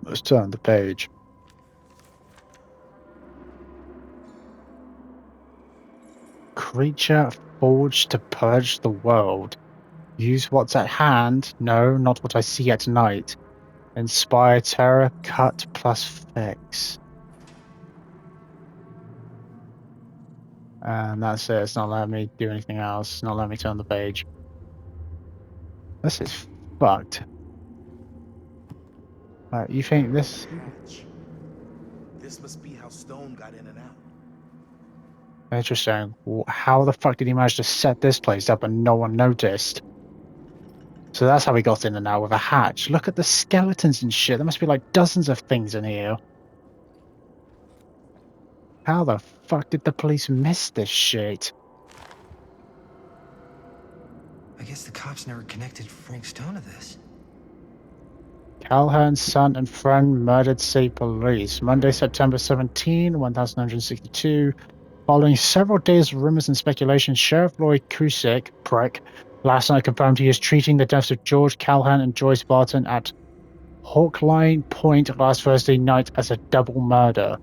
Let's turn the page. Creature forged to purge the world. Use what's at hand. No, not what I see at night. Inspire terror, cut plus fix. And that's it. It's not letting me do anything else. It's not letting me turn the page. This is fucked. You think this... Hatch. This must be how Stone got in and out. Interesting. How the fuck did he manage to set this place up and no one noticed? So that's how he got in and out with a hatch. Look at the skeletons and shit. There must be like dozens of things in here. How the fuck did the police miss this shit? I guess the cops never connected Frank Stone to this. Calhoun's son and friend murdered state police. Monday, September 17, 1962. Following several days of rumors and speculation, Sheriff Lloyd Cusick, prick, last night confirmed he is treating the deaths of George Calhoun and Joyce Barton at Hawkline Point last Thursday night as a double murder.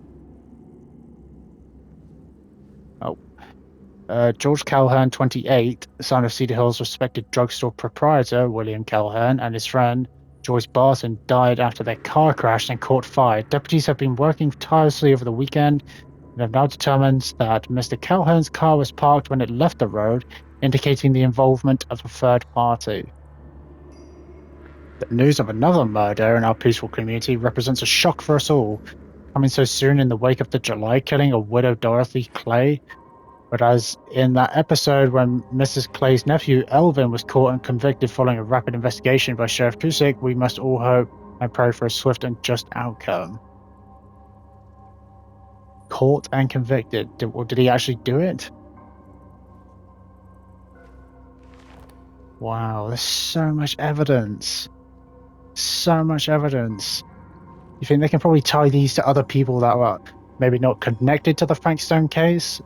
George Calhoun, 28, son of Cedar Hill's respected drugstore proprietor, William Calhoun, and his friend, Joyce Barton, died after their car crashed and caught fire. Deputies have been working tirelessly over the weekend and have now determined that Mr. Calhoun's car was parked when it left the road, indicating the involvement of a third party. The news of another murder in our peaceful community represents a shock for us all, coming so soon in the wake of the July killing of widow Dorothy Clay. But as in that episode when Mrs. Clay's nephew, Elvin, was caught and convicted following a rapid investigation by Sheriff Cusick, we must all hope and pray for a swift and just outcome. Caught and convicted. Did he actually do it? Wow, there's so much evidence. So much evidence. You think they can probably tie these to other people that were maybe not connected to the Frank Stone case?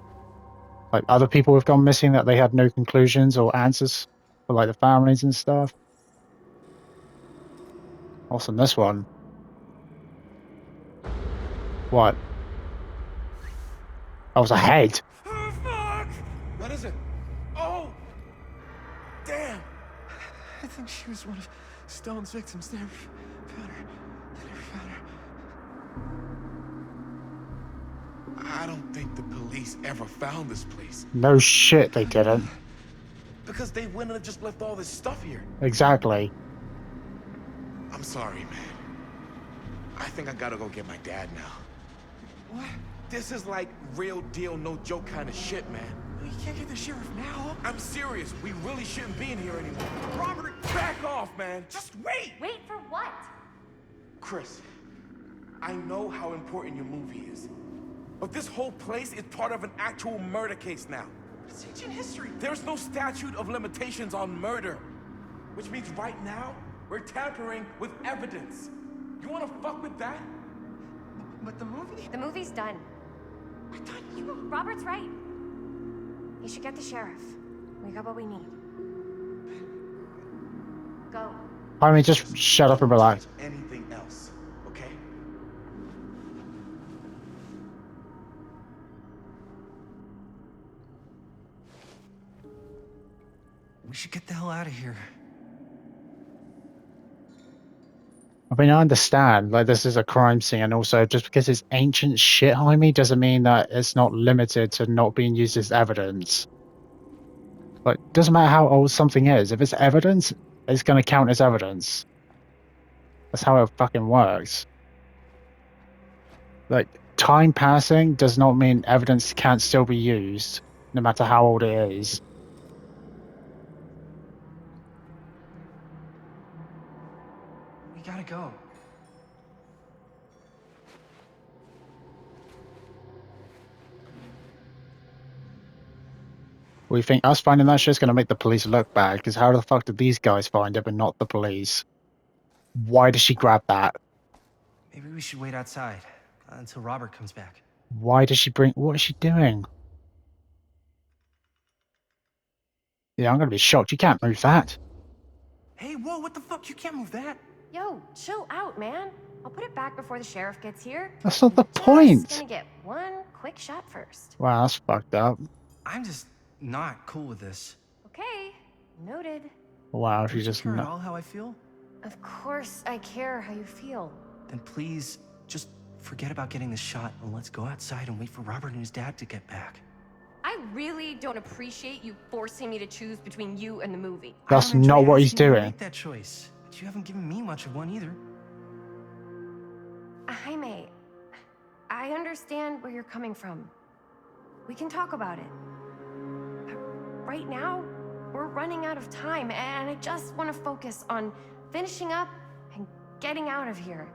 Like other people have gone missing that they had no conclusions or answers for like the families and stuff. Also, this one. What? That was a head. Oh, fuck! What is it? Oh! Damn! I think she was one of Stone's victims. They never found her. I don't think the police ever found this place. No shit, they didn't. Because they wouldn't have just left all this stuff here. Exactly. I'm sorry, man. I think I gotta go get my dad now. What? This is like real deal, no joke kind of shit, man. You can't get the sheriff now. I'm serious. We really shouldn't be in here anymore. Robert, back off, man. Just wait. Wait for what? Chris, I know how important your movie is. But this whole place is part of an actual murder case now. It's ancient history. There's no statute of limitations on murder. Which means right now, we're tampering with evidence. You wanna fuck with that? But the movie? The movie's done. I thought you... Robert's right. You should get the sheriff. We got what we need. Go. I mean, just shut up and relax. Anything else, okay? We should get the hell out of here. I mean, I understand, like, this is a crime scene, and also just because it's ancient shit, Jaime, doesn't mean that it's not limited to not being used as evidence. Like, doesn't matter how old something is, if it's evidence, it's going to count as evidence. That's how it fucking works. Like, time passing does not mean evidence can't still be used, no matter how old it is. We gotta go. We think us finding that shit's going to make the police look bad, because how the fuck did these guys find it but not the police? Why did she grab that? Maybe we should wait outside until Robert comes back. Why did she bring... What is she doing? Yeah, I'm going to be shocked. You can't move that. Hey, whoa, what the fuck? You can't move that. Yo, chill out, man. I'll put it back before the sheriff gets here. That's not the Just point. gonna get one quick shot first. Wow, that's fucked up. I'm just not cool with this. Okay, noted. Wow, Don't she you just care at not. all how I feel? Of course I care how you feel. Then please, just forget about getting this shot and let's go outside and wait for Robert and his dad to get back. I really don't appreciate you forcing me to choose between you and the movie. That's I don't enjoy not what he's asking you to doing. Make that choice, but you haven't given me much of one either. Jaime, I understand where you're coming from. We can talk about it. But right now, we're running out of time, and I just want to focus on finishing up and getting out of here.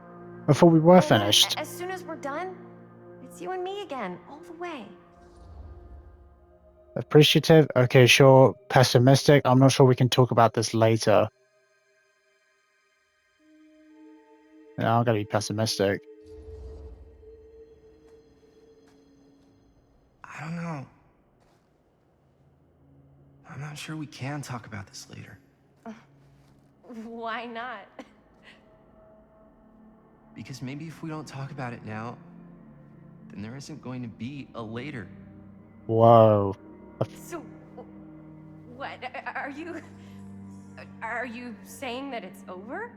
I thought we were And then, finished. as soon as we're done, it's you and me again, all the way. Appreciative? Okay, sure. Pessimistic? I'm not sure we can talk about this later. Yeah, I'm gonna be pessimistic. I don't know. I'm not sure we can talk about this later. Why not? Because maybe if we don't talk about it now, then there isn't going to be a later. Whoa. So, what? Are you saying that it's over?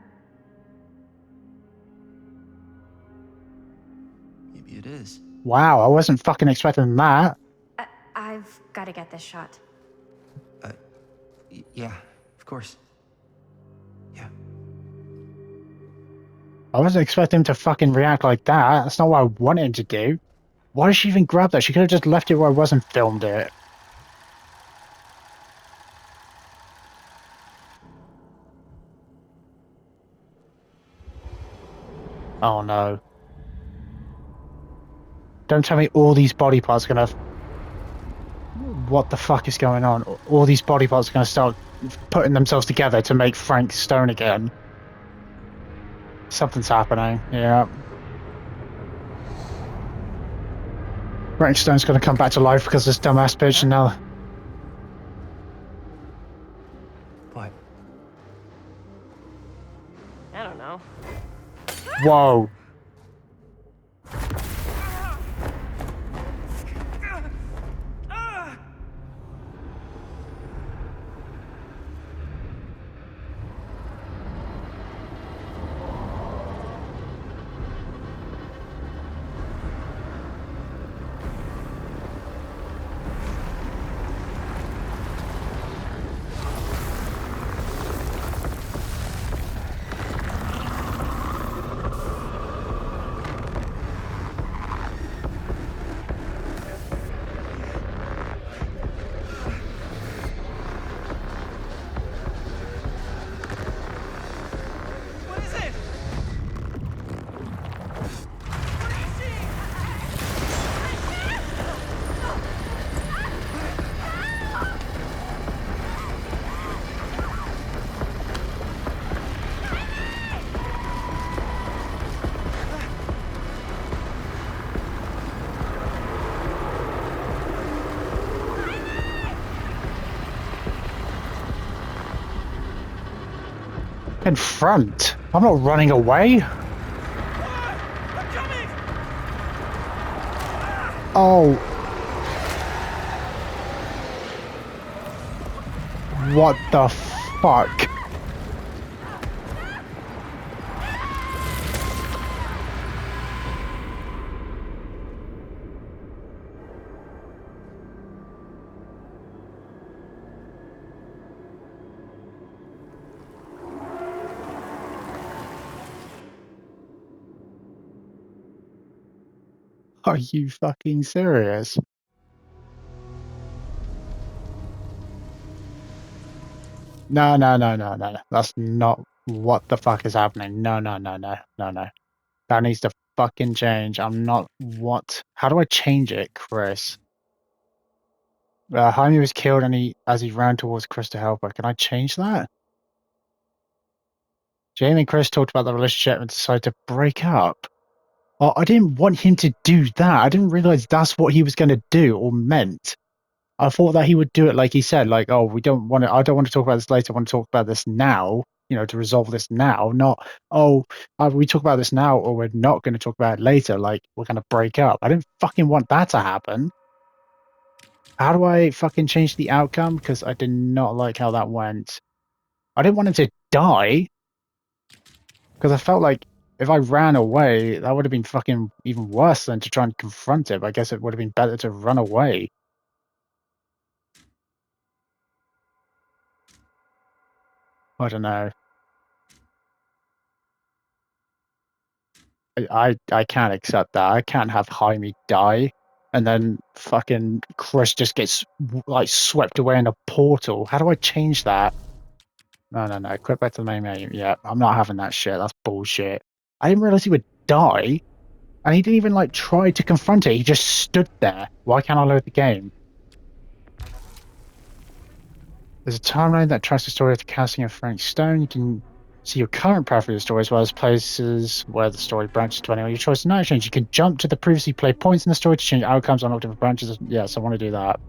Maybe it is. Wow, I wasn't fucking expecting that. I've got to get this shot. Yeah, of course. Yeah. I wasn't expecting him to fucking react like that. That's not what I wanted him to do. Why did she even grab that? She could have just left it where I wasn't filmed it. Oh no. Don't tell me all these body parts are gonna... What the fuck is going on? All these body parts are gonna start putting themselves together to make Frank Stone again. Something's happening, yeah. Frank Stone's gonna come back to life because this dumbass bitch and now... What? I don't know. Whoa. What is it? What are you seeing? In front. I'm not running away. I'm coming! Oh. What the fuck? Are you fucking serious? No, no, no, no, no. That's not what the fuck is happening. No, no, no, no, no, no. That needs to fucking change. I'm not... What? How do I change it, Chris? Jaime was killed and as he ran towards Chris to help her. Can I change that? Jamie and Chris talked about the relationship and decided to break up. Oh, I didn't want him to do that. I didn't realize that's what he was going to do or meant. I thought that he would do it like he said, like, oh, we don't want to... I don't want to talk about this later. I want to talk about this now. to resolve this now, not, oh, we talk about this now or we're not going to talk about it later, like we're going to break up. I didn't fucking want that to happen. How do I fucking change the outcome? Because I did not like how that went. I didn't want him to die. Because I felt like if I ran away, that would have been fucking even worse than to try and confront it. I guess it would have been better to run away. I don't know. I can't accept that. I can't have Jaime die and then fucking Chris just gets like swept away in a portal. How do I change that? No. Quit back to the main menu. Yeah, I'm not having that shit. That's bullshit. I didn't realize he would die. And he didn't even like try to confront it. He just stood there. Why can't I load the game? There's a timeline that tracks the story of the casting of Frank Stone. You can see your current path through the story as well as places where the story branches depending on your choice and actions. You can jump to the previously played points in the story to change outcomes on all different branches. Yes, I want to do that.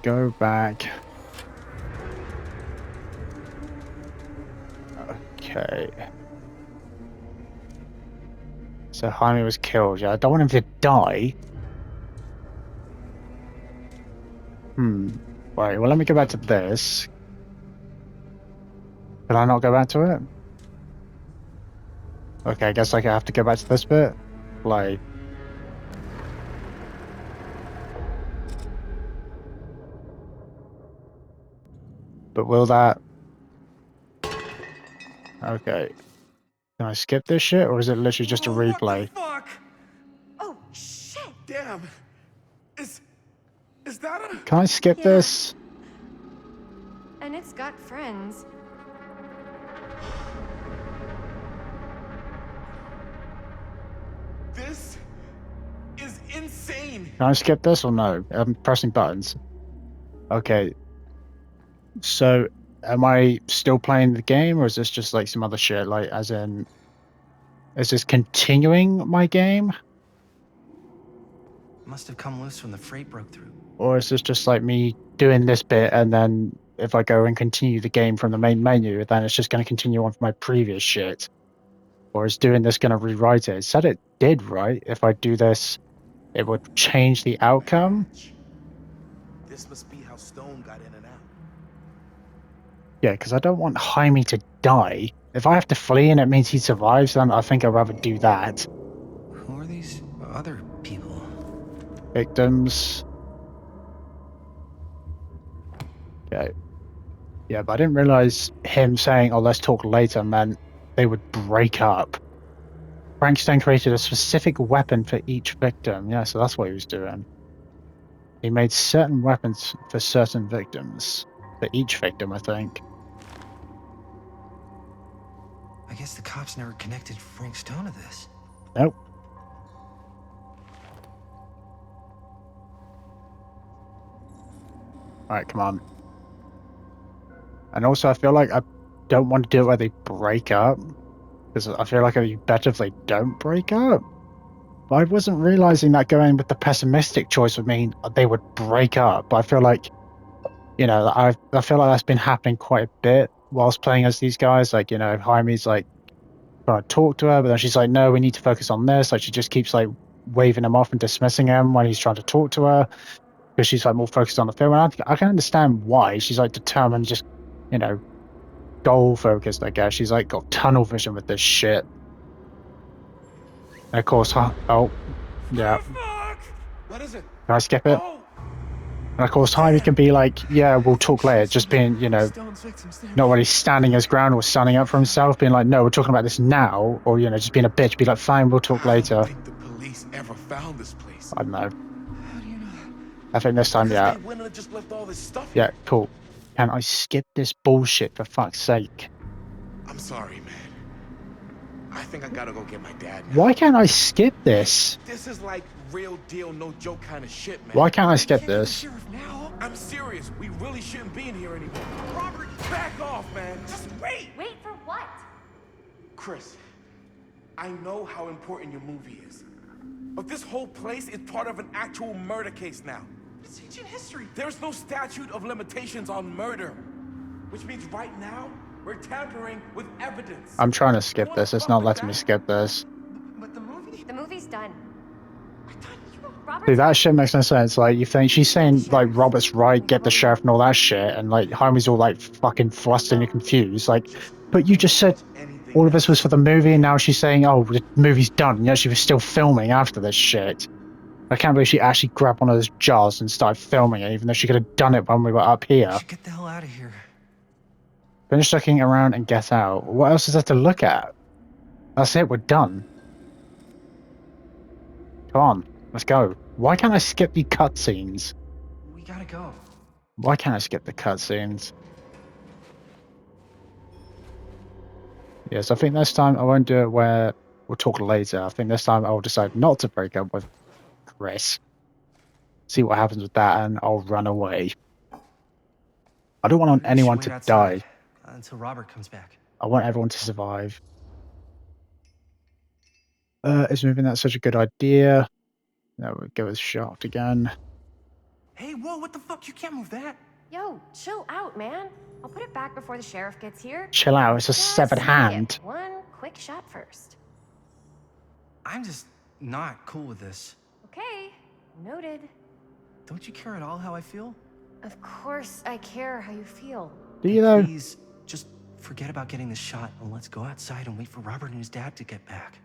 Go back. Okay. So Jaime was killed. Yeah, I don't want him to die. Right, well, let me go back to this. Can I not go back to it? Okay, I guess I have to go back to this bit. Like... But will that... Okay. Can I skip this shit, or is it literally just a replay? What the fuck? Oh, shit! Damn. Is that a... Can I skip this? And it's got friends. This is insane. Can I skip this or no? I'm pressing buttons. Okay. So, am I still playing the game, or is this just like some other shit? Like, as in... Is this continuing my game? Must have come loose when the freight broke through. Or is this just like me doing this bit and then if I go and continue the game from the main menu, then it's just going to continue on from my previous shit? Or is doing this going to rewrite it? It said it did, right? If I do this, it would change the outcome? This must be how Stone got in and out. Yeah, because I don't want Jaime to die. If I have to flee and it means he survives, then I think I'd rather do that. Who are these other people? Victims. Okay. Yeah, but I didn't realize him saying, oh, let's talk later, meant they would break up. Frank Stone created a specific weapon for each victim. Yeah, so that's what he was doing. He made certain weapons for certain victims. For each victim, I think. I guess the cops never connected Frank Stone to this. Nope. Alright, come on. And also, I feel like I don't want to do it where they break up. Because I feel like it'd be better if they don't break up. But I wasn't realizing that going with the pessimistic choice would mean they would break up. But I feel like, I feel like that's been happening quite a bit whilst playing as these guys. Like, Jaime's like trying to talk to her, but then she's like, no, we need to focus on this. Like, she just keeps like waving him off and dismissing him when he's trying to talk to her. Because she's like more focused on the film. And I can understand why. She's like determined, just, goal focused, I guess. She's like got tunnel vision with this shit. And of course, oh, yeah. What is it? Can I skip it? Oh, And of course, Jaime can be like, yeah, we'll talk later. Just being, not really standing his ground or standing up for himself, being like, no, we're talking about this now. Or, just being a bitch, be like, fine, we'll talk later. I don't think the police ever found this place. I don't know. How do you know? I think this time, yeah. They wouldn't have just left all this stuff. Yeah, cool. Can I skip this bullshit for fuck's sake? I'm sorry, man. I think I gotta go get my dad now. Why can't I skip this? This is like real deal, no joke kind of shit, man. Why can't I skip this? Now? I'm serious. We really shouldn't be in here anymore. Robert, back off, man. Just wait. Wait for what? Chris, I know how important your movie is. But this whole place is part of an actual murder case now. It's ancient history. There's no statute of limitations on murder. Which means right now, we're tampering with evidence. I'm trying to skip this. It's not letting me skip this. But the movie? The movie's done. I thought you were... Robert's Dude, that right. shit makes no sense. Like, you think she's saying, like, Robert's right, get the sheriff and all that shit, and, like, Homie's all, like, fucking flustered and confused. Like, but you just said all of this was for the movie, and now she's saying, oh, the movie's done, and yet she was still filming after this shit. I can't believe she actually grabbed one of those jars and started filming it, even though she could have done it when we were up We here. should get the hell out of here. Finish looking around and get out. What else is there to look at? That's it, we're done. Come on, let's go. Why can't I skip the cutscenes? We gotta go. Why can't I skip the cutscenes? Yes, I think this time I won't do it where we'll talk later. I think this time I'll decide not to break up with Chris. See what happens with that, and I'll run away. I don't want Maybe we anyone should to wait outside die. until Robert comes back. I want everyone to survive. Is moving that such a good idea? No, we'll go with Shaft again. Hey, whoa, what the fuck? You can't move that. Yo, chill out, man. I'll put it back before the sheriff gets here. Chill out, it's a Just severed give hand. one quick shot first. I'm just not cool with this. Okay, noted. Don't you care at all how I feel? Of course I care how you feel. Do you though? Please, just forget about getting this shot and let's go outside and wait for Robert and his dad to get back.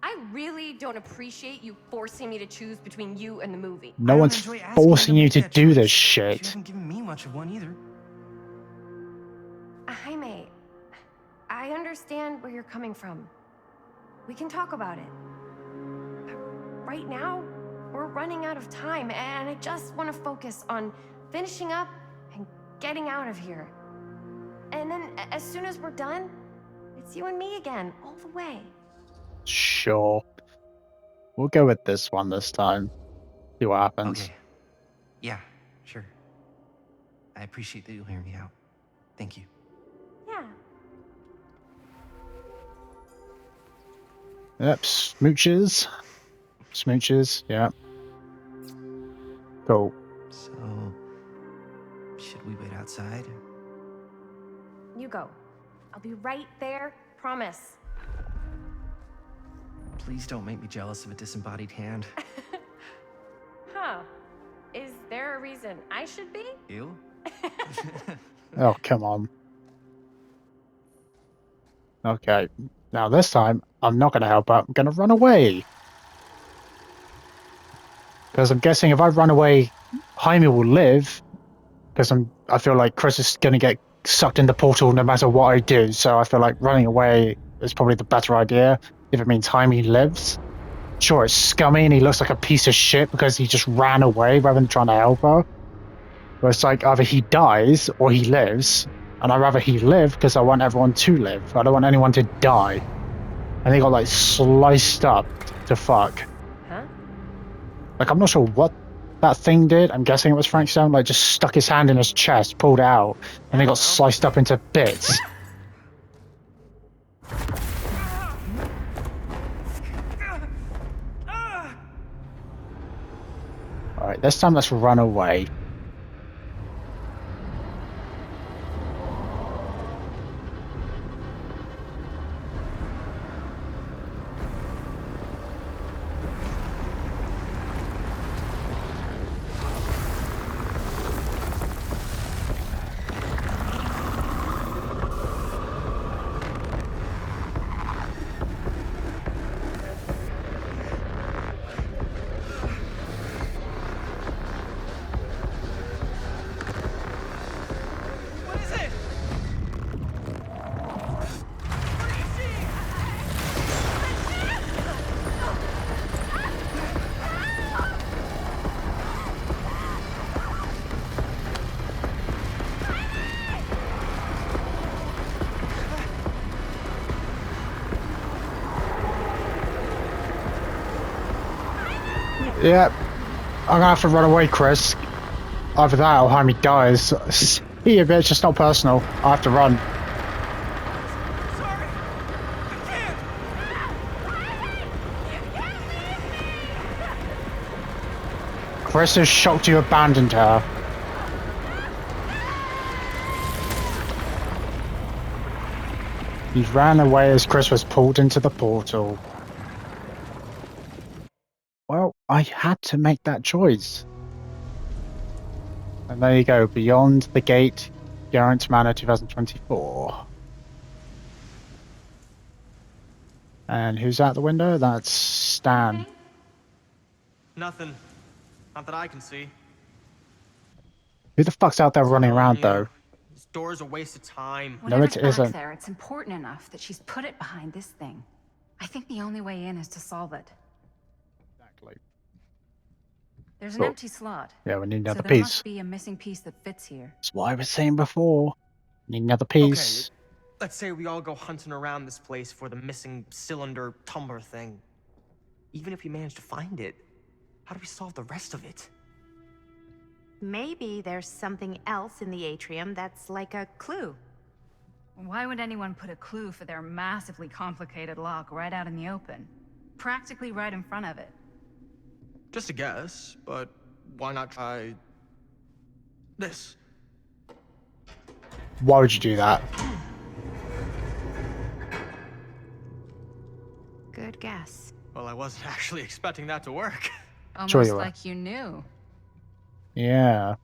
I really don't appreciate you forcing me to choose between you and the movie. No I don't one's enjoy asking forcing you make to that do this choice. You shit. haven't given me much of one either. Jaime, I understand where you're coming from. We can talk about it. But right now, we're running out of time, and I just want to focus on finishing up and getting out of here. And then, as soon as we're done, it's you and me again, all the way. Sure. We'll go with this one this time. See what happens. Okay. Yeah, sure. I appreciate that you'll hear me out. Thank you. Yeah. Yep, smooches. Smooches, yeah. Cool. So, should we wait outside? You go. I'll be right there, promise. Please don't make me jealous of a disembodied hand. Huh. Is there a reason I should be? You? Oh, come on. Okay. Now this time, I'm not going to help out. I'm going to run away. Because I'm guessing if I run away, Jaime will live. Because I feel like Chris is going to get sucked in the portal no matter what I do. So I feel like running away is probably the better idea. If it means Jaime lives. Sure, it's scummy and he looks like a piece of shit because he just ran away rather than trying to help her. But it's like either he dies or he lives. And I'd rather he live because I want everyone to live. I don't want anyone to die. And they got like sliced up to fuck. Huh? Like I'm not sure what that thing did. I'm guessing it was Frank Stone. Like just stuck his hand in his chest, pulled it out, and they got sliced up into bits. Alright, this time let's run away. What is it? What do you see? Yep. I'm gonna have to run away, Chris. Either that or Jaime dies. See you, bitch. It's not personal. I have to run. Sorry. I can't. Chris is shocked you abandoned her. He ran away as Chris was pulled into the portal. Well, I had to make that choice. And there you go, Beyond the Gate, Garant Manor 2024. And who's out the window? That's Stan. Nothing. Not that I can see. Who the fuck's out there running Telling around, you, though? This door's a waste of time. No, Whatever's it back isn't. there, it's important enough that she's put it behind this thing. I think the only way in is to solve it. Exactly. There's an Cool. empty slot. Yeah, we need So another there piece. must be a missing piece that fits here. That's what I was saying before. Need another piece. Let's say we all go hunting around this place for the missing cylinder tumbler thing. Even if we manage to find it, how do we solve the rest of it? Maybe there's something else in the atrium that's like a clue. Why would anyone put a clue for their massively complicated lock right out in the open? Practically right in front of it. Just a guess, but why not try this? Why would you do that? Good guess. Well, I wasn't actually expecting that to work. Almost Sure you were. like you knew. Yeah.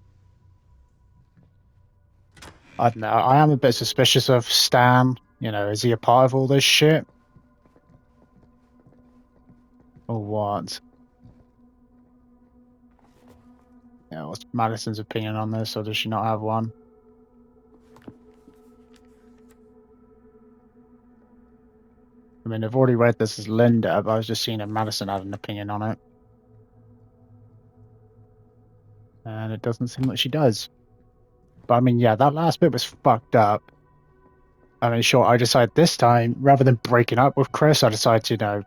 I don't know. I am a bit suspicious of Stan. You know, is he a part of all this shit? Or what? Yeah, what's Madison's opinion on this, or does she not have one? I mean, I've already read this as Linda, but I was just seeing if Madison had an opinion on it. And it doesn't seem like she does. But I mean, yeah, that last bit was fucked up. I mean, sure, I decided this time, rather than breaking up with Chris, I decided to, you know,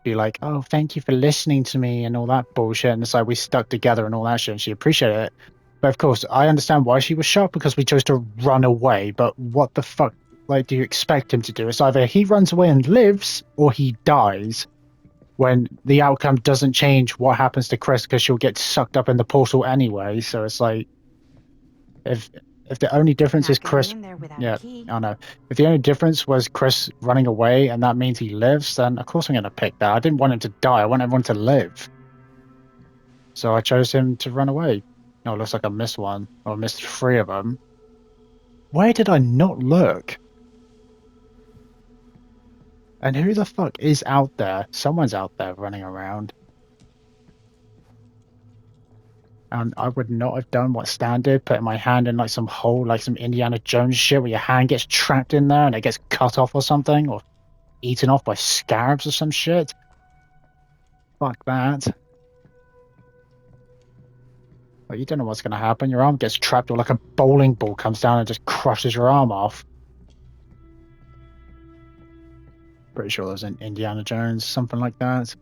be like, oh, thank you for listening to me and all that bullshit. And it's like we stuck together and all that shit, and she appreciated it. But of course, I understand why she was shocked, because we chose to run away. But what the fuck, like, do you expect him to do? It's either he runs away and lives, or he dies. When the outcome doesn't change what happens to Chris, because she'll get sucked up in the portal anyway. So it's like, if the only difference is Not getting Chris, in there without yeah, a key. I know. If the only difference was Chris running away and that means he lives, then of course I'm going to pick that. I didn't want him to die. I want everyone to live. So I chose him to run away. Oh, it looks like I missed one, or I missed 3 of them. Where did I not look? And who the fuck is out there? Someone's out there running around. And I would not have done what Stan did, putting my hand in like some hole, like some Indiana Jones shit, where your hand gets trapped in there and it gets cut off or something, or eaten off by scarabs or some shit. Fuck that. Well, you don't know what's going to happen. Your arm gets trapped, or like a bowling ball comes down and just crushes your arm off. Pretty sure there's an Indiana Jones, something like that.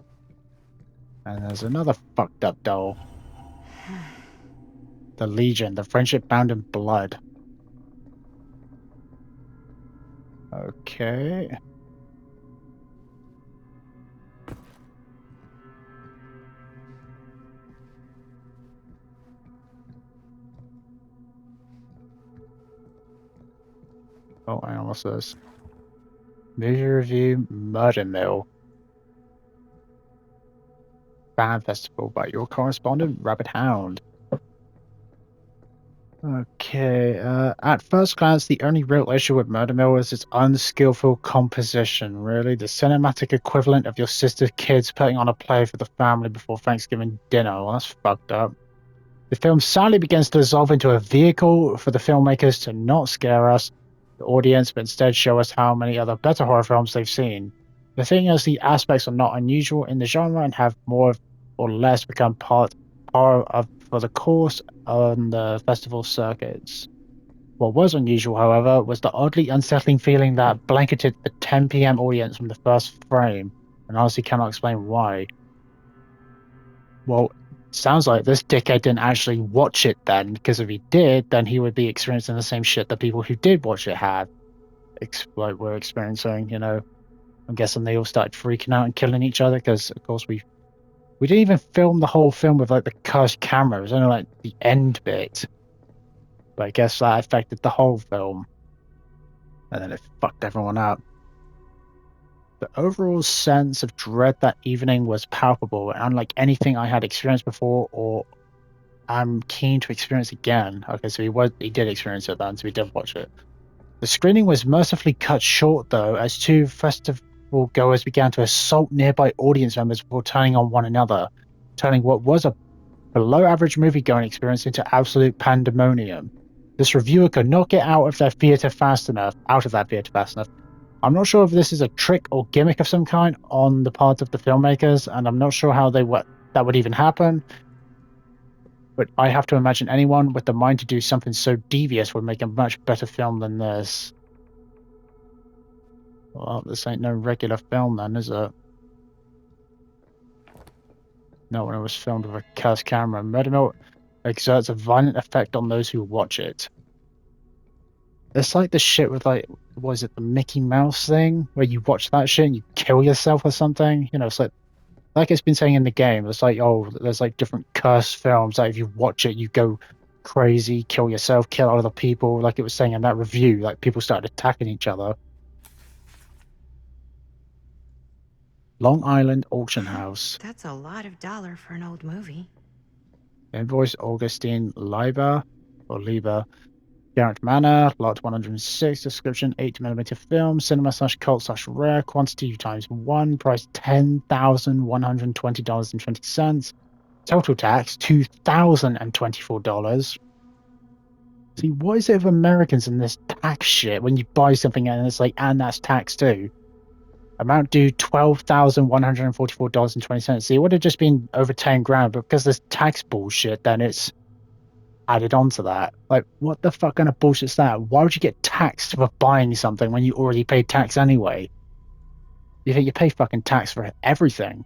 And there's another fucked up doll. The Legion, the friendship bound in blood. Okay. Oh, hang on, what's this? Movie review, Murder Mill. Fan Festival by your correspondent, Rabbit Hound. Okay, at first glance, the only real issue with Murder Mill is its unskillful composition, really. The cinematic equivalent of your sister's kids putting on a play for the family before Thanksgiving dinner. Well, that's fucked up. The film sadly begins to dissolve into a vehicle for the filmmakers to not scare us, the audience, but instead show us how many other better horror films they've seen. The thing is, the aspects are not unusual in the genre and have more or less become part of for the course on the festival circuits. What was unusual, however, was the oddly unsettling feeling that blanketed the 10 p.m. audience from the first frame, and honestly cannot explain why. Well, sounds like this dickhead didn't actually watch it then, because if he did, then he would be experiencing the same shit that people who did watch it had. Like, were experiencing, you know. I'm guessing they all started freaking out and killing each other, because, of course, we didn't even film the whole film with, like, the cursed camera. It was only, like, the end bit. But I guess that affected the whole film. And then it fucked everyone up. The overall sense of dread that evening was palpable and unlike anything I had experienced before or I'm keen to experience again. Okay, so he did experience it then, so he did watch it. The screening was mercifully cut short though, as two festival goers began to assault nearby audience members before turning on one another, turning what was a below average movie-going experience into absolute pandemonium. This reviewer could not get out of that theater fast enough. I'm not sure if this is a trick or gimmick of some kind on the part of the filmmakers, and I'm not sure how that would even happen. But I have to imagine anyone with the mind to do something so devious would make a much better film than this. Well, this ain't no regular film then, is it? No, when it was filmed with a cursed camera. Murder Mill exerts a violent effect on those who watch it. It's like the shit with like, what is it, the Mickey Mouse thing? Where you watch that shit and you kill yourself or something? You know, it's like it's been saying in the game, it's like, oh, there's like different cursed films that if you watch it, you go crazy, kill yourself, kill other people. Like it was saying in that review, like people started attacking each other. Long Island Auction House. That's a lot of dollar for an old movie. Invoice Augustine Leiber, Garrett Manor, lot 106, description 8mm film, cinema/cult/rare, quantity ×1, price $10,120.20. Total tax $2,024. See, what is it with Americans in this tax shit when you buy something and it's like, and that's tax too? Amount due $12,144.20. See, it would have just been over 10 grand, but because there's tax bullshit, then it's added on to that. Like, what the fuck kind of bullshit's that? Why would you get taxed for buying something when you already paid tax anyway? You think you pay fucking tax for everything.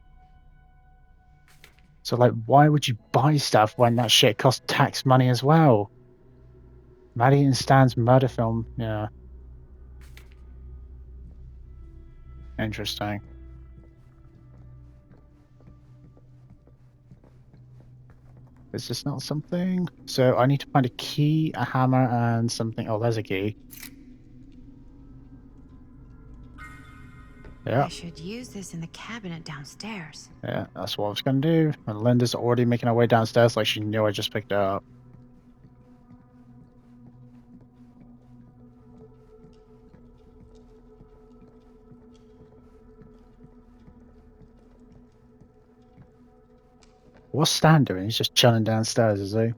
So, like, why would you buy stuff when that shit costs tax money as well? Maddie and Stan's murder film, yeah. Interesting. Is this not something? So I need to find a key, a hammer, and something. Oh, there's a key. Yeah. I should use this in the cabinet downstairs. Yeah, that's what I was gonna do. And Linda's already making her way downstairs like she knew I just picked her up. What's Stan doing? He's just chilling downstairs, is he?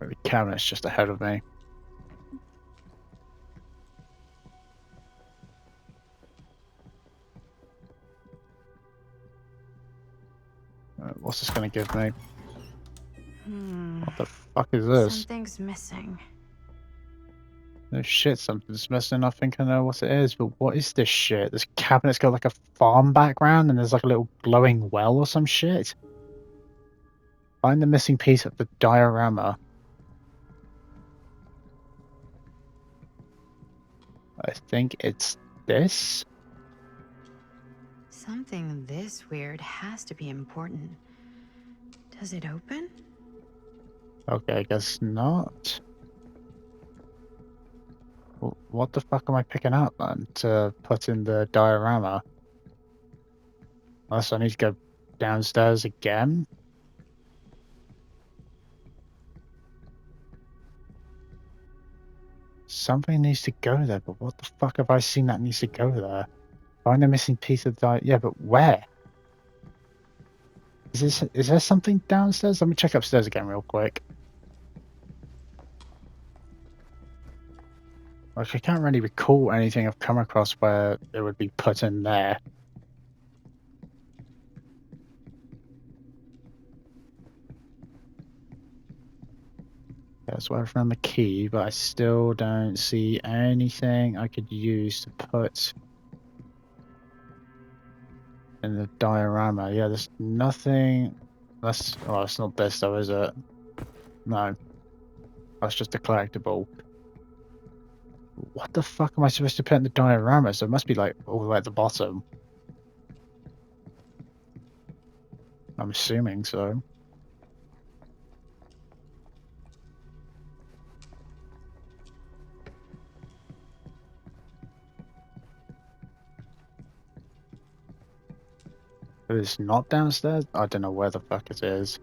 The cabinet's just ahead of me. What's this gonna give me? What the fuck is this? Something's missing. No shit, something's missing. I think I know what it is, but what is this shit? This cabinet's got like a farm background and there's like a little glowing well or some shit. Find the missing piece of the diorama. I think it's this. Something this weird has to be important. Does it open? Okay, I guess not. What the fuck am I picking up then to put in the diorama? Unless I need to go downstairs again. Something needs to go there, but what the fuck have I seen that needs to go there? Find the missing piece of the yeah, but where? Is there something downstairs? Let me check upstairs again real quick. Like, I can't really recall anything I've come across where it would be put in there. That's where I found the key, but I still don't see anything I could use to put in the diorama. Yeah, there's nothing. That's well, it's not this though, is it? No, that's just a collectible. What the fuck am I supposed to put in the diorama? So it must be like all the way at the bottom. I'm assuming so. It's not downstairs? I don't know where the fuck it is.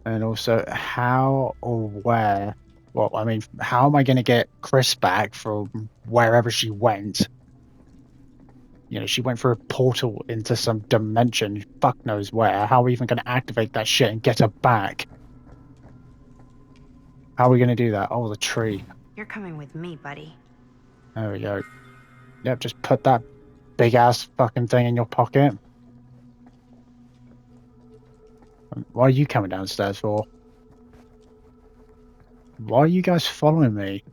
And also, how or where? Well, I mean, how am I going to get Chris back from wherever she went? You know, she went through a portal into some dimension, fuck knows where. How are we even going to activate that shit and get her back? How are we going to do that? Oh, the tree. You're coming with me, buddy. There we go. Yep, just put that big ass fucking thing in your pocket. Why are you coming downstairs for? Why are you guys following me?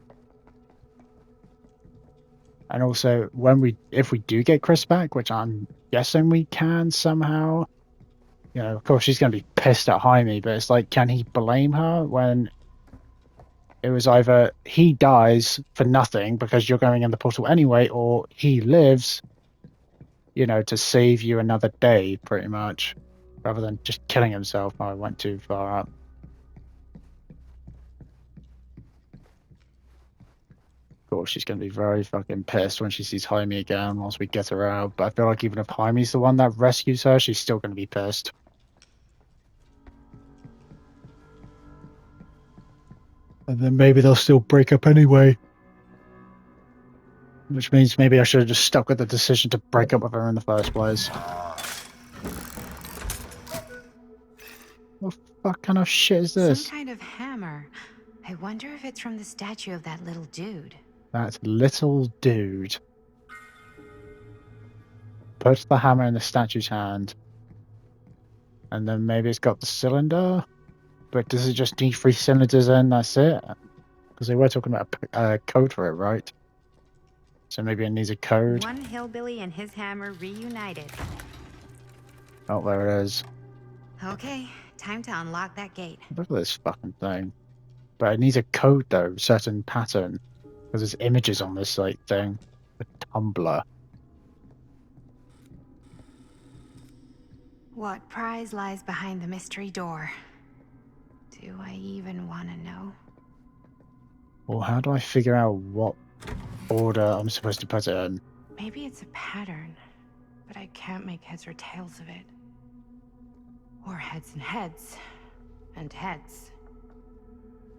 And also, if we do get Chris back, which I'm guessing we can somehow, you know, of course she's going to be pissed at Jaime, but it's like, can he blame her when it was either he dies for nothing because you're going in the portal anyway, or he lives, you know, to save you another day, pretty much, rather than just killing himself. I went too far up. Of course, she's going to be very fucking pissed when she sees Jaime again once we get her out. But I feel like even if Jaime's the one that rescues her, she's still going to be pissed. And then maybe they'll still break up anyway. Which means maybe I should have just stuck with the decision to break up with her in the first place. What the fuck kind of shit is this? Some kind of hammer. I wonder if it's from the statue of that little dude. That little dude. Puts the hammer in the statue's hand. And then maybe it's got the cylinder. But does it just need 3 cylinders in, that's it? Because they were talking about a code for it, right? So maybe it needs a code. One hillbilly and his hammer reunited. Oh, there it is. Okay, time to unlock that gate. Look at this fucking thing. But it needs a code though, certain pattern. Because there's images on this like thing. A Tumblr. What prize lies behind the mystery door? Do I even want to know? Well, how do I figure out what order I'm supposed to put it in? Maybe it's a pattern, but I can't make heads or tails of it. Or heads and heads, and heads.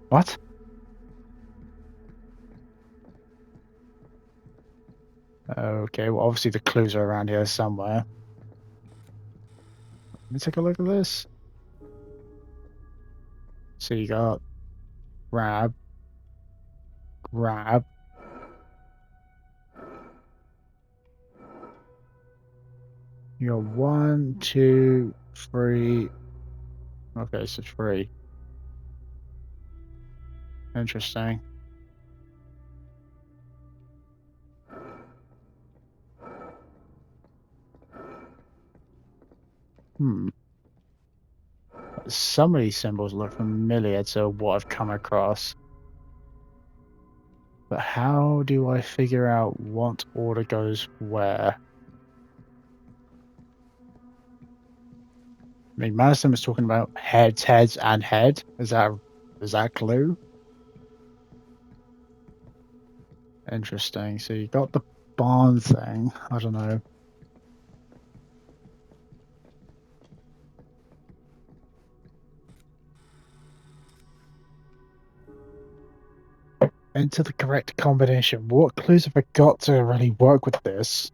What? Okay, well obviously the clues are around here somewhere. Let me take a look at this. So you got grab, grab. You got 1, 2, 3. Okay, so 3. Interesting. Some of these symbols look familiar to what I've come across. But how do I figure out what order goes where? I mean, Madison was talking about heads, heads, and head. Is that a clue? Interesting. So you got the barn thing. I don't know. Enter the correct combination. What clues have I got to really work with this?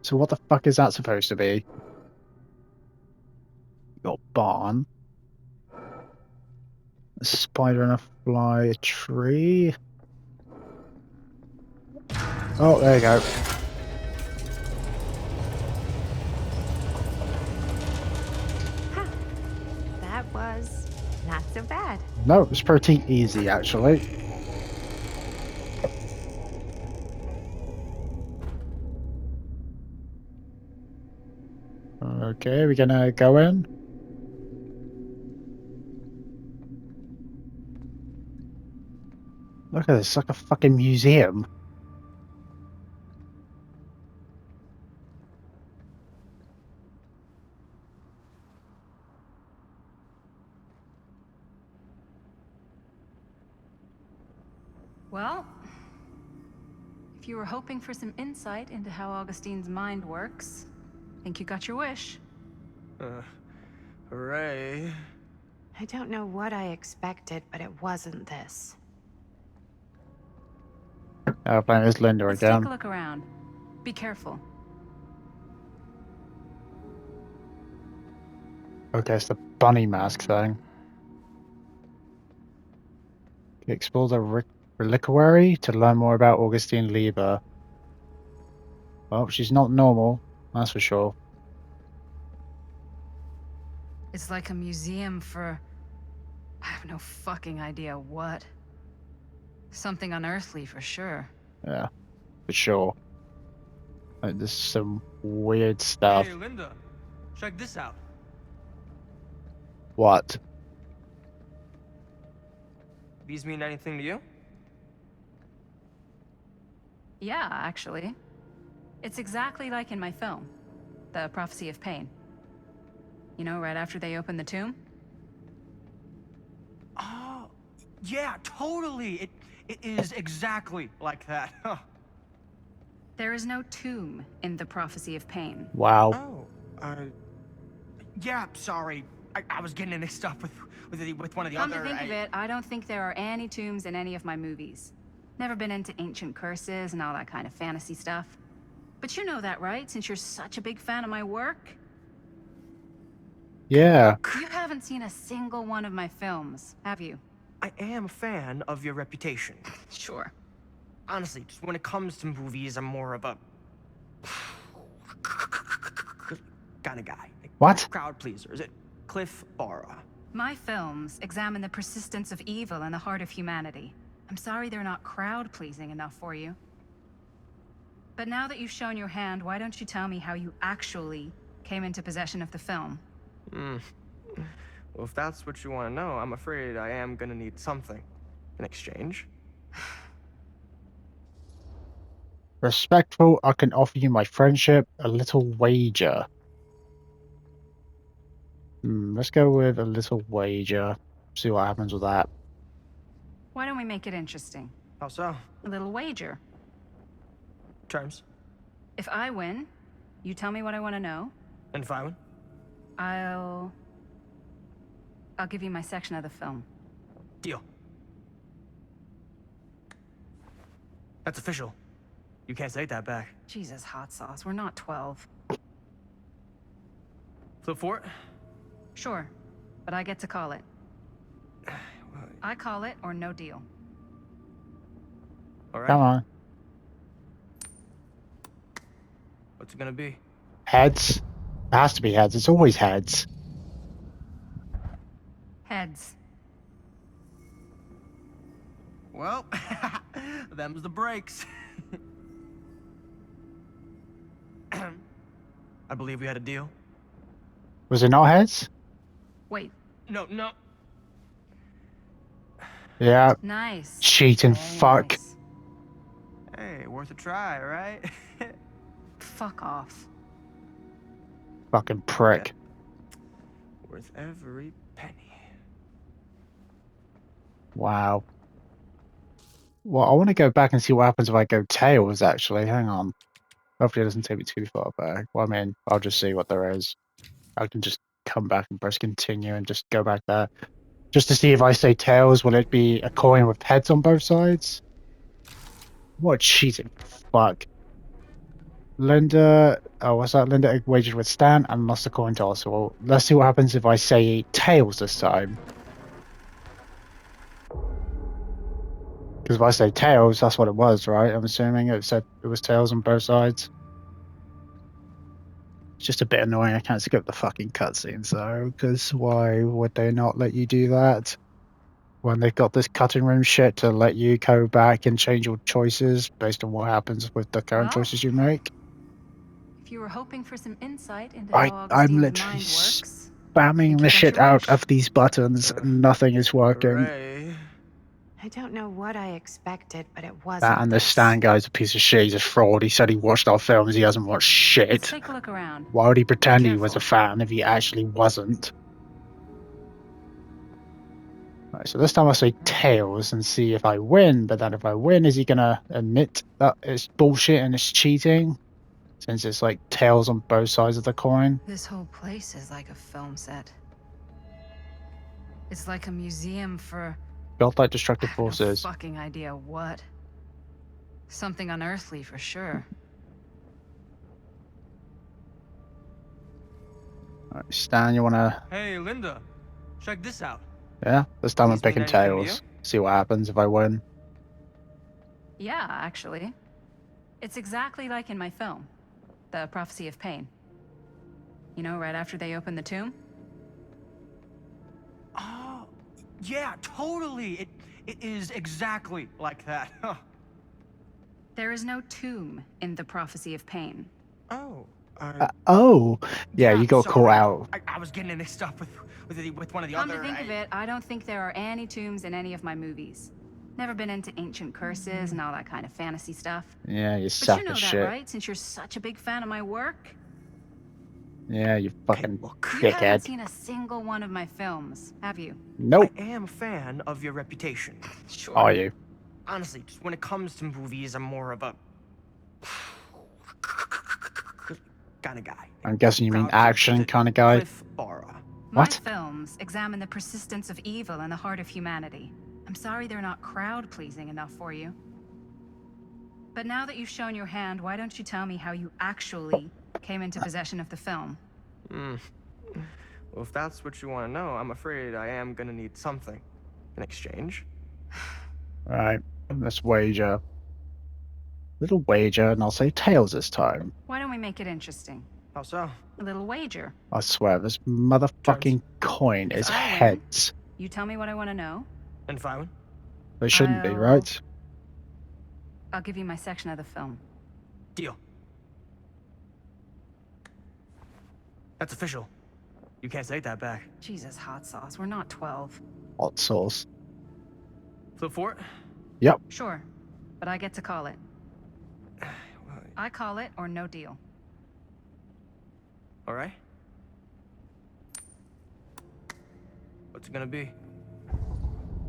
So what the fuck is that supposed to be? You got barn. A spider and a fly, a tree. Oh, there you go. That was not so bad. No, it was pretty easy actually. Okay, we're gonna go in. Look at this, it's like a fucking museum. Well, if you were hoping for some insight into how Augustine's mind works, I think you got your wish. Hooray. I don't know what I expected, but it wasn't this. Our planet is Linda Let's again. take a look around. Be careful. Okay, it's the bunny mask thing. Explore the reliquary to learn more about Augustine Lieber. Well, she's not normal, that's for sure. It's like a museum for... I have no fucking idea what. Something unearthly for sure. Yeah, for sure. Like, there's some weird stuff. Hey, Linda. Check this out. What? These mean anything to you? Yeah, actually. It's exactly like in my film, The Prophecy of Pain. You know, right after they open the tomb? Oh, yeah, totally. It is exactly like that. Huh. There is no tomb in The Prophecy of Pain. Wow. Oh, yeah, sorry. I was getting it mixed up with one of the Come other... to think of it, I don't think there are any tombs in any of my movies. Never been into ancient curses and all that kind of fantasy stuff. But you know that, right? Since you're such a big fan of my work? Yeah. You haven't seen a single one of my films, have you? I am a fan of your reputation. Sure. Honestly, just when it comes to movies, I'm more of a... kind of guy. What? Crowd pleaser. Is it Cliff Barra? My films examine the persistence of evil in the heart of humanity. I'm sorry they're not crowd-pleasing enough for you. But now that you've shown your hand, why don't you tell me how you actually came into possession of the film? Well, if that's what you want to know, I'm afraid I am gonna need something in exchange. Respectful, I can offer you my friendship, a little wager. Let's go with a little wager. See what happens with that. Why don't we make it interesting? How so? A little wager. Terms. If I win, you tell me what I want to know. And if I win? I'll give you my section of the film. Deal. That's official. You can't take that back. Jesus, hot sauce. We're not 12. Flip for it? Sure, but I get to call it. I call it or no deal. All right. Come on. What's it gonna be? Heads. It has to be heads. It's always heads. Heads. Well, them's the breaks. I believe we had a deal. Was it not heads? Wait, No. Yeah. nice. Cheating Very fuck. nice. Hey, worth a try, right? Fuck off. Fucking prick. Worth every penny. Wow. Well, I want to go back and see what happens if I go tails, actually. Hang on. Hopefully it doesn't take me too far back. Well, I mean, I'll just see what there is. I can just come back and press continue and just go back there. Just to see if I say tails, will it be a coin with heads on both sides? What a cheating fuck. Linda, oh, what's that? Linda wagered with Stan and lost a coin toss. Well, let's see what happens if I say tails this time. Because if I say tails, that's what it was, right? I'm assuming it said it was tails on both sides. It's just a bit annoying. I can't skip the fucking cutscenes though, because why would they not let you do that? When they've got this cutting room shit to let you go back and change your choices based on what happens with the current Well, choices you make. If you were hoping for some insight into I'm how Augustine's literally mind works, spamming you the got shit your out wish. of these buttons. Nothing is working. Hooray. I don't know what I expected, but it wasn't That and the this. Stan guy's a piece of shit. He's a fraud. He said he watched our films. He hasn't watched shit. let's take a look around. Why would he pretend he was a careful. fan if he actually wasn't? Right, so this time I'll say tails and see if I win, but then if I win, is he gonna admit that it's bullshit and it's cheating? Since it's like tails on both sides of the coin. This whole place is like a film set. It's like a museum for... Built like destructive I have no forces. fucking idea what. Something unearthly for sure. Alright, Stan, you wanna... Hey, Linda, check this out. Yeah? This time I'm These mean picking anything to tails. See what happens if I win. Yeah, actually. It's exactly like in my film, The Prophecy of Pain. You know, right after they open the tomb? Oh, yeah, totally. It is exactly like that. Huh. There is no tomb in The Prophecy of Pain. Oh. Oh! Yeah, you got caught sorry. out. I was getting mixed up with one of the Come other. to think of it, I don't think there are any tombs in any of my movies. Never been into ancient curses and all that kind of fantasy stuff. Yeah, you But sack you know of that, shit. right? Since you're such a big fan of my work? Yeah, you fucking look. You haven't dickhead. seen a single one of my films, have you? Nope. I am a fan of your reputation. Sure. Are you? Honestly, just when it comes to movies, I'm more of a kind of guy. I'm guessing you mean Proud action to kind of guy. Cliff Barra. My What? films examine the persistence of evil in the heart of humanity. I'm sorry they're not crowd-pleasing enough for you. But now that you've shown your hand, why don't you tell me how you actually came into possession of the film? Well, if that's what you want to know, I'm afraid I am gonna need something in exchange. Right. Let's wager. Little wager, and I'll say tails this time. Why don't we make it interesting? How so? A little wager. I swear, this motherfucking coin is I win. heads. You tell me what I want to know. And if I win? It shouldn't be, I'll- right? I'll give you my section of the film. Deal. That's official. You can't take that back. Jesus, hot sauce. We're not 12. Hot sauce. Flip for it? Yep. Sure, but I get to call it. I call it or no deal. All right. What's it gonna be?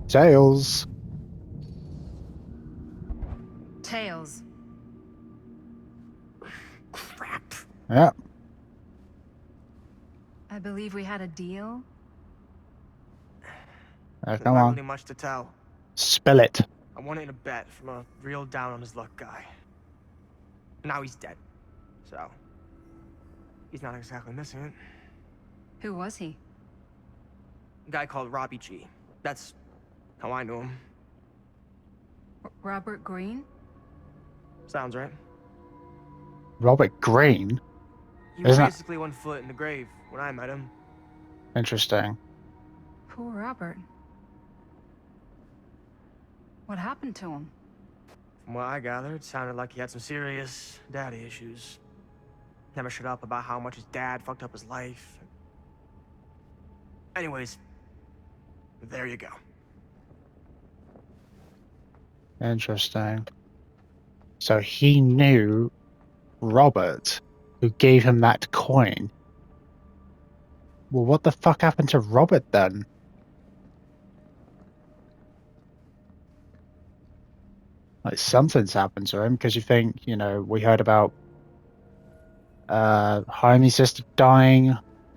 Tails. Tails. Crap. Yeah. I believe we had a deal. There's Come not on. really much to tell. Spill it. I wanted a bet from a real down on his luck guy. Now he's dead. So he's not exactly missing it. Who was he? A guy called Robbie G. That's how I knew him. Robert Green? Sounds right. Robert Green. He was Isn't that- basically 1 foot in the grave when I met him. Interesting. Poor Robert. What happened to him? From what I gathered, it sounded like he had some serious daddy issues. Never shut up about how much his dad fucked up his life. Anyways, there you go. Interesting. So he knew Robert, who gave him that coin. Well, what the fuck happened to Robert then? Like, something's happened to him, because you think, you know, we heard about Jaime's sister dying,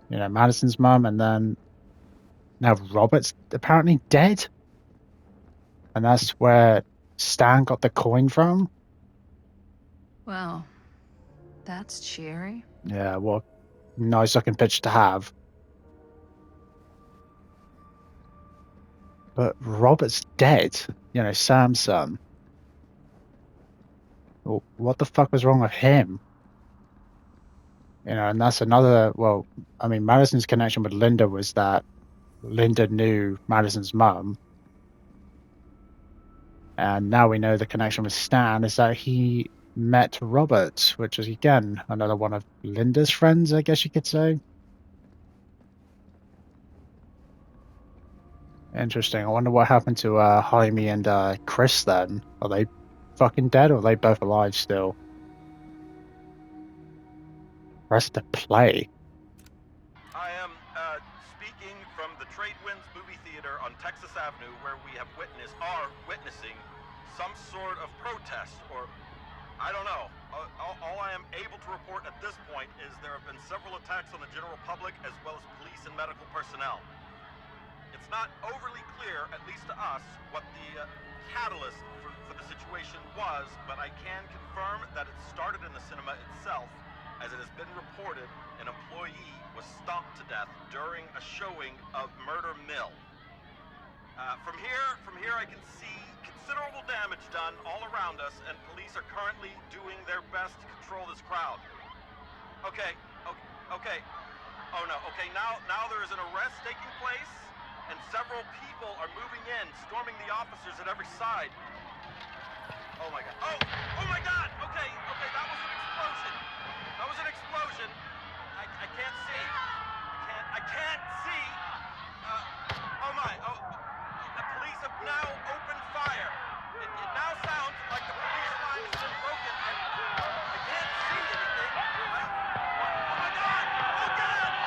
you know, Madison's mum, and then now Robert's apparently dead. And that's where Stan got the coin from. Well, that's cheery. Yeah, well, nice looking pitch to have. But Robert's dead. You know, Sam's son. Well, what the fuck was wrong with him? You know, and that's another, well, I mean, Madison's connection with Linda was that Linda knew Madison's mum. And now we know the connection with Stan is that he met Robert, which is, again, another one of Linda's friends, I guess you could say. Interesting. I wonder what happened to Jaime and Chris then. Are they fucking dead or are they both alive still? Press to play. I am speaking from the Trade Winds Movie Theater on Texas Avenue, where we are witnessing some sort of protest, or I don't know. All I am able to report at this point is there have been several attacks on the general public as well as police and medical personnel. It's not overly clear, at least to us, what the catalyst for the situation was, but I can confirm that it started in the cinema itself, as it has been reported an employee was stomped to death during a showing of Murder Mill. From here I can see considerable damage done all around us, and police are currently doing their best to control this crowd. Okay. Oh no, okay, now there is an arrest taking place, and several people are moving in, storming the officers at every side. Oh my god. Oh my god! Okay, that was an explosion. I can't see. I can't see. The police have now opened fire. It now sounds like the police line has been broken, and I can't see anything. Oh my god!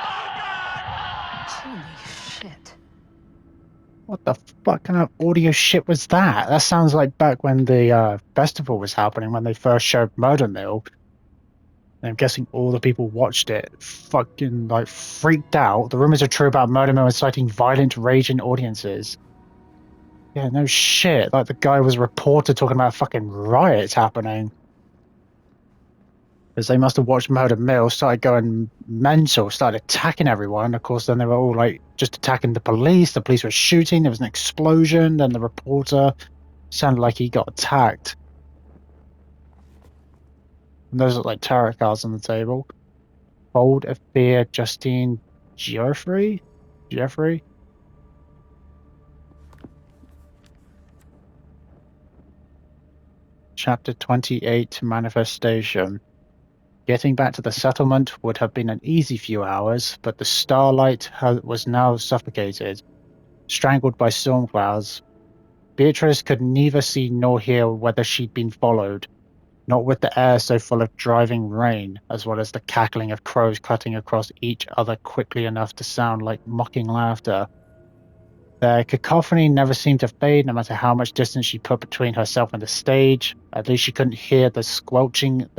Oh god! Holy shit. What the fuck kind of audio shit was that? That sounds like back when the festival was happening, when they first showed Murder Mill. And I'm guessing all the people watched it, fucking like freaked out. The rumors are true about Murder Mill inciting violent rage in audiences. Yeah, no shit. Like the guy was reported talking about fucking riots happening. Because they must have watched Murder Mill, started going mental, started attacking everyone. Of course, then they were all like just attacking the police. The police were shooting. There was an explosion. Then the reporter sounded like he got attacked. And those look like tarot cards on the table. Fold of Fear, Justine Jeffrey? Chapter 28, Manifestation. Getting back to the settlement would have been an easy few hours, but the starlight was now suffocated, strangled by storm clouds. Beatrice could neither see nor hear whether she'd been followed, not with the air so full of driving rain, as well as the cackling of crows cutting across each other quickly enough to sound like mocking laughter. The cacophony never seemed to fade, no matter how much distance she put between herself and the stage. At least she couldn't hear the squelching,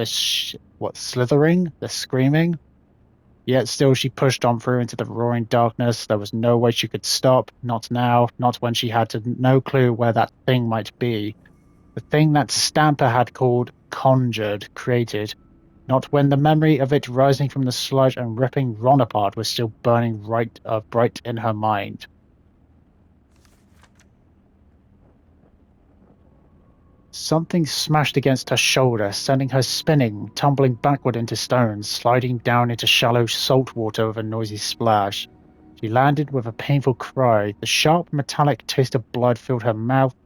slithering, the screaming. Yet still she pushed on through into the roaring darkness. There was no way she could stop, not now, not when she had no clue where that thing might be. The thing that Stamper had called conjured, created, not when the memory of it rising from the sludge and ripping Ron apart was still burning bright in her mind. Something smashed against her shoulder, sending her spinning, tumbling backward into stones, sliding down into shallow salt water with a noisy splash. She landed with a painful cry. The sharp, metallic taste of blood filled her mouth,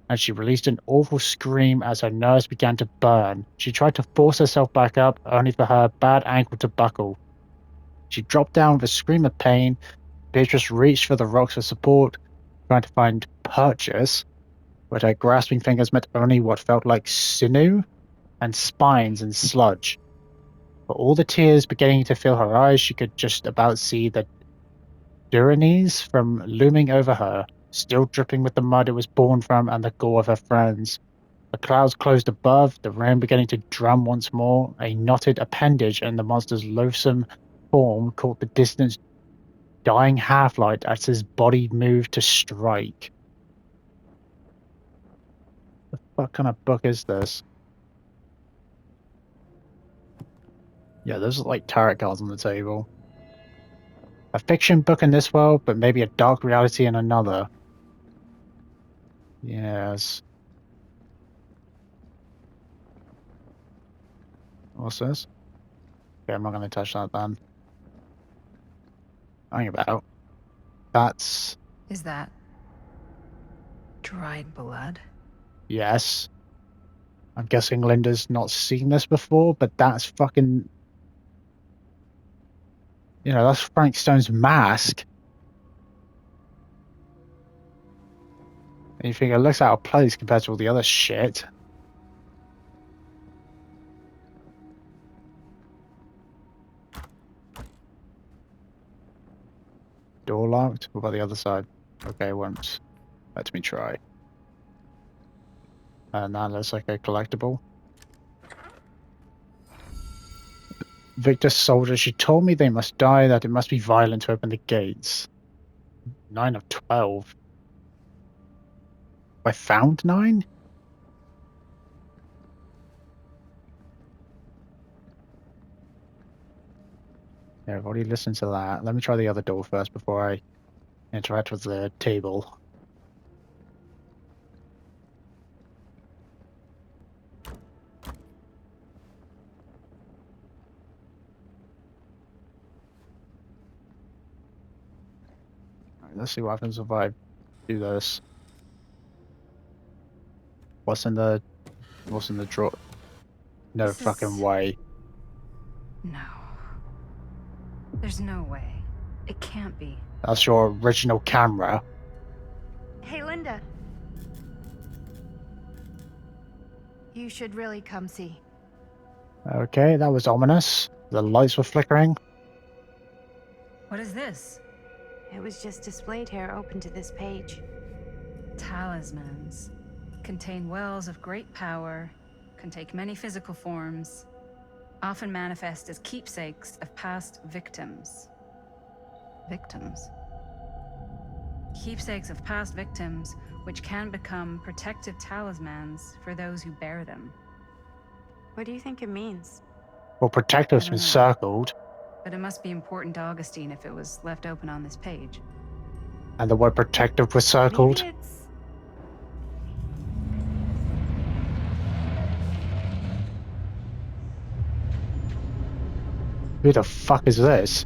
and she released an awful scream as her nerves began to burn. She tried to force herself back up, only for her bad ankle to buckle. She dropped down with a scream of pain. Beatrice reached for the rocks for support, trying to find purchase, but her grasping fingers met only what felt like sinew and spines and sludge. For all the tears beginning to fill her eyes, she could just about see the Duranese from looming over her, still dripping with the mud it was born from and the gore of her friends. The clouds closed above, the rain beginning to drum once more. A knotted appendage in the monster's loathsome form caught the distant dying half-light as his body moved to strike. What kind of book is this? Yeah, those are like tarot cards on the table. A fiction book in this world, but maybe a dark reality in another. Yes. What's this? Okay, I'm not going to touch that then. Hang about. That's... Is that dried blood? Yes. I'm guessing Linda's not seen this before, but that's fucking... You know, that's Frank Stone's mask. And you think it looks out of place compared to all the other shit. Door locked? What about the other side? Okay, it won't let me try. And that looks like a collectible. Victor soldier, she told me they must die, that it must be violent to open the gates. 9 of 12. I found 9? Yeah, I've already listened to that. Let me try the other door first before I interact with the table. Alright, let's see what happens if I do this. What's in the drawer? No This fucking is- way. No. There's no way. It can't be. That's your original camera. Hey, Linda. You should really come see. Okay, that was ominous. The lights were flickering. What is this? It was just displayed here, open to this page. Talismans. Contain wells of great power. Can take many physical forms. Often manifest as keepsakes of past victims. Victims? Keepsakes of past victims, which can become protective talismans for those who bear them. What do you think it means? Well, protective's been circled, But it must be important to Augustine if it was left open on this page. and the word protective was circled. Maybe it's... Who the fuck is this?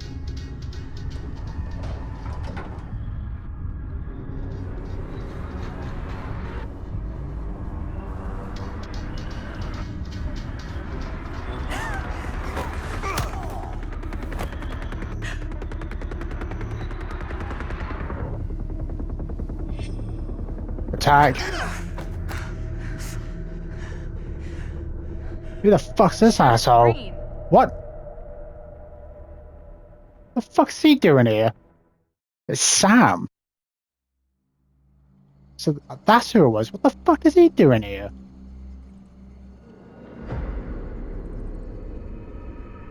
Attack. Who the fuck's this asshole? Green. What? The fuck's he doing here? It's Sam. So that's who it was. What the fuck is he doing here?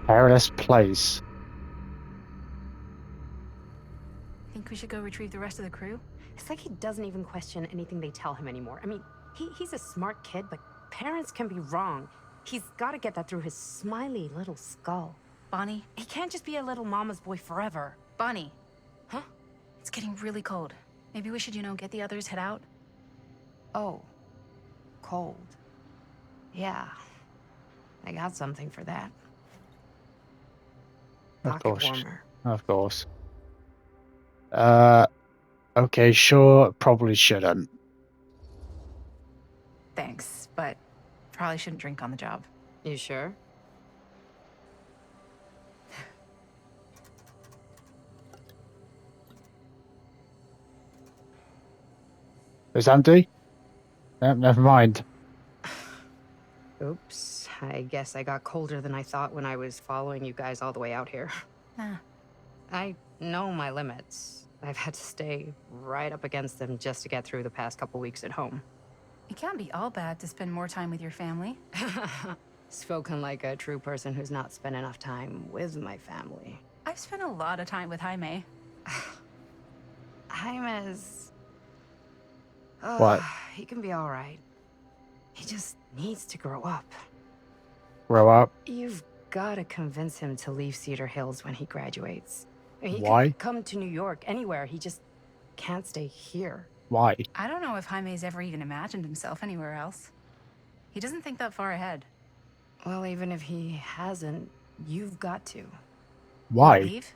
Perilous place. Think we should go retrieve the rest of the crew? It's like he doesn't even question anything they tell him anymore. I mean, he's a smart kid, but parents can be wrong. He's got to get that through his smiley little skull. Bonnie? He can't just be a little mama's boy forever. Bonnie. Huh? It's getting really cold. Maybe we should, get the others, head out? Oh. Cold. Yeah. I got something for that. Of Pocket course. warmer. Of course. Okay, sure, probably shouldn't. Thanks, but probably shouldn't drink on the job. You sure? It's empty? Never mind. Oops. I guess I got colder than I thought when I was following you guys all the way out here. Ah, I know my limits. I've had to stay right up against them just to get through the past couple weeks at home. it can't be all bad to spend more time with your family. Spoken like a true person who's not spent enough time with my family. I've spent a lot of time with Jaime. Jaime's... What? He can be all right. He just needs to grow up. Grow up. You've got to convince him to leave Cedar Hills when he graduates. He Why? could come to New York, anywhere. He just can't stay here. Why? I don't know if Jaime's ever even imagined himself anywhere else. He doesn't think that far ahead. Well, even if he hasn't, you've got to. Why? Leave?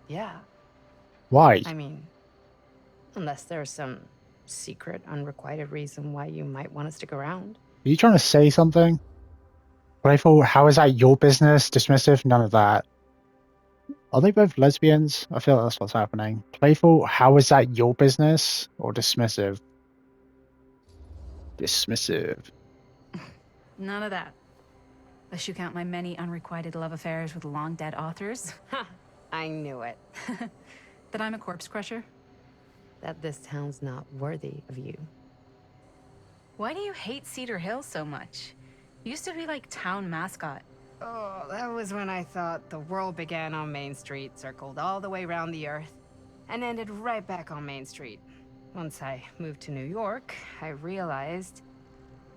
Yeah. Why? I mean, unless there's some secret, unrequited reason why you might want to stick around. Are you trying to say something? Playful, how is that your business? Dismissive, none of that. Are they both lesbians? I feel like that's what's happening. Playful, how is that your business? Or dismissive? Dismissive. None of that. Unless you count my many unrequited love affairs with long-dead authors. I knew it. That I'm a corpse crusher? That this town's not worthy of you. Why do you hate Cedar Hill so much? Used to be like town mascot. Oh, that was when I thought the world began on Main Street, circled all the way around the earth, and ended right back on Main Street. Once I moved to New York, I realized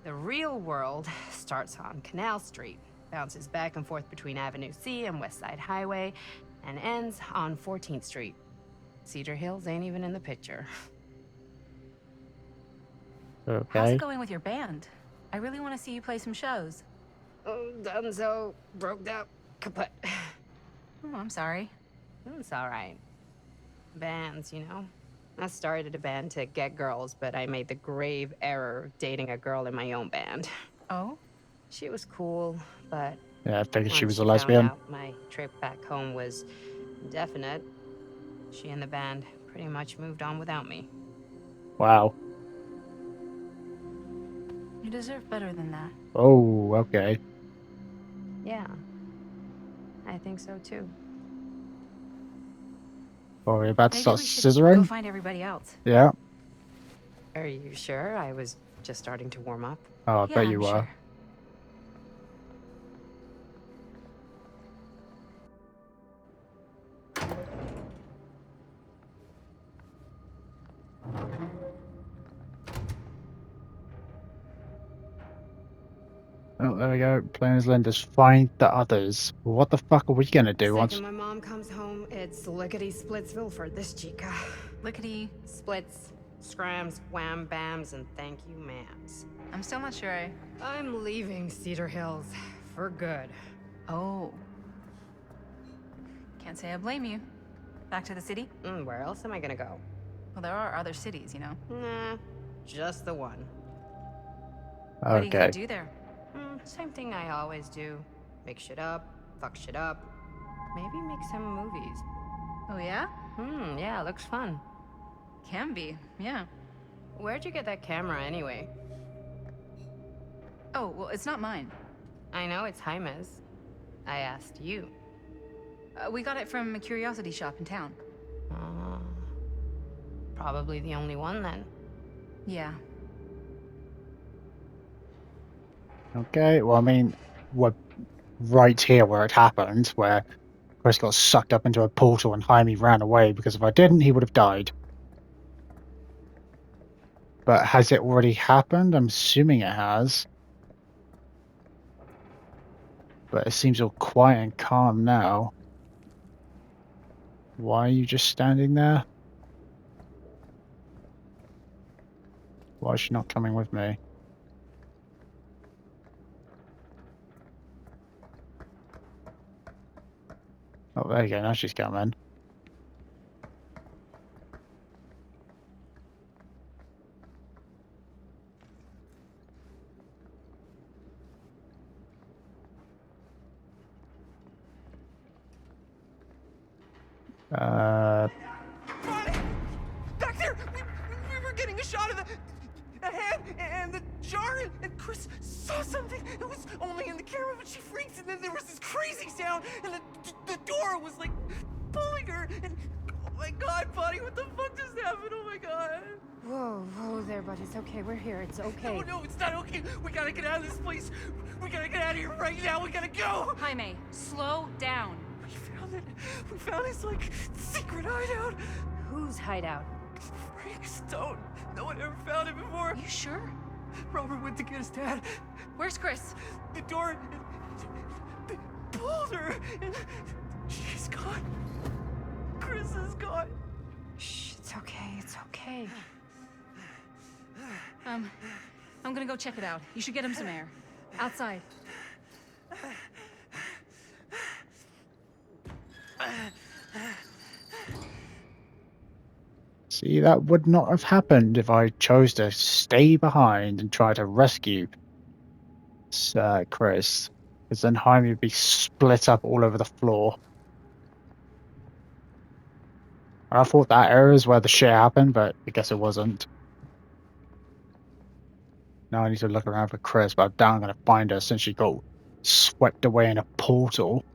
the real world starts on Canal Street, bounces back and forth between Avenue C and West Side Highway, and ends on 14th Street. Cedar Hills ain't even in the picture. How's Okay. it going with your band? I really want to see you play some shows. Oh, donezo, broke up, kaput. Oh, I'm sorry. It's all right. Bands, you know? I started a band to get girls, but I made the grave error of dating a girl in my own band. Oh? She was cool, but Yeah, I figured she once was a found lesbian. out my trip back home was definite, she and the band pretty much moved on without me. Wow. You deserve better than that. Oh, okay. Yeah, I think so too. Are we about to Maybe start we should go scissoring? find everybody else. Yeah. Are you sure? I was just starting to warm up. Oh, I Yeah, bet I'm you were. sure. Oh, there we go. Playing as Linda's. Find the others. What the fuck are we gonna do once? Second my mom comes home, it's lickety Splitsville for this chica. Lickety. Splits, scrams, wham bams, and thank you ma'ams. I'm still not sure I'm leaving Cedar Hills for good. Oh. Can't say I blame you. Back to the city? Where else am I gonna go? Well, there are other cities, you know. Nah, just the one. What are you Okay. gonna do there? Same thing I always do. Make shit up, fuck shit up. Maybe make some movies. Oh, yeah? Yeah, looks fun. Can be, yeah. Where'd you get that camera anyway? Oh, well, it's not mine. I know it's Jaime's. I asked you. We got it from a curiosity shop in town. Probably the only one then. Yeah. Okay, well, I mean, we're right here where it happened, where Chris got sucked up into a portal and Jaime ran away, because if I didn't, he would have died. But has it already happened? I'm assuming it has. But it seems all quiet and calm now. Why are you just standing there? Why is she not coming with me? Oh, there you go. Now she's coming. Back there! We were getting a shot of the hand and the jar, and Chris saw something. It was only in the camera, but she freaks, and then there was this crazy sound, and the door was like pulling her, and oh my god, buddy, what the fuck just happened? Oh my god. Whoa there, bud. It's okay. We're here. It's okay. No, it's not okay. We gotta get out of this place. We gotta get out of here right now. We gotta go. Jaime, slow down. We found it. We found his, like, secret hideout. Whose hideout? Freaks don't. No one ever found it before. Are you sure? Robert went to get his dad. Where's Chris? The door. They pulled her. And she's gone. Chris is gone. Shh, it's okay. It's okay. I'm gonna go check it out. You should get him some air. Outside. See, that would not have happened if I chose to stay behind and try to rescue Chris. Because then Jaime would be split up all over the floor. I thought that area is where the shit happened, but I guess it wasn't. Now I need to look around for Chris, but I doubt I'm going to find her since she got swept away in a portal.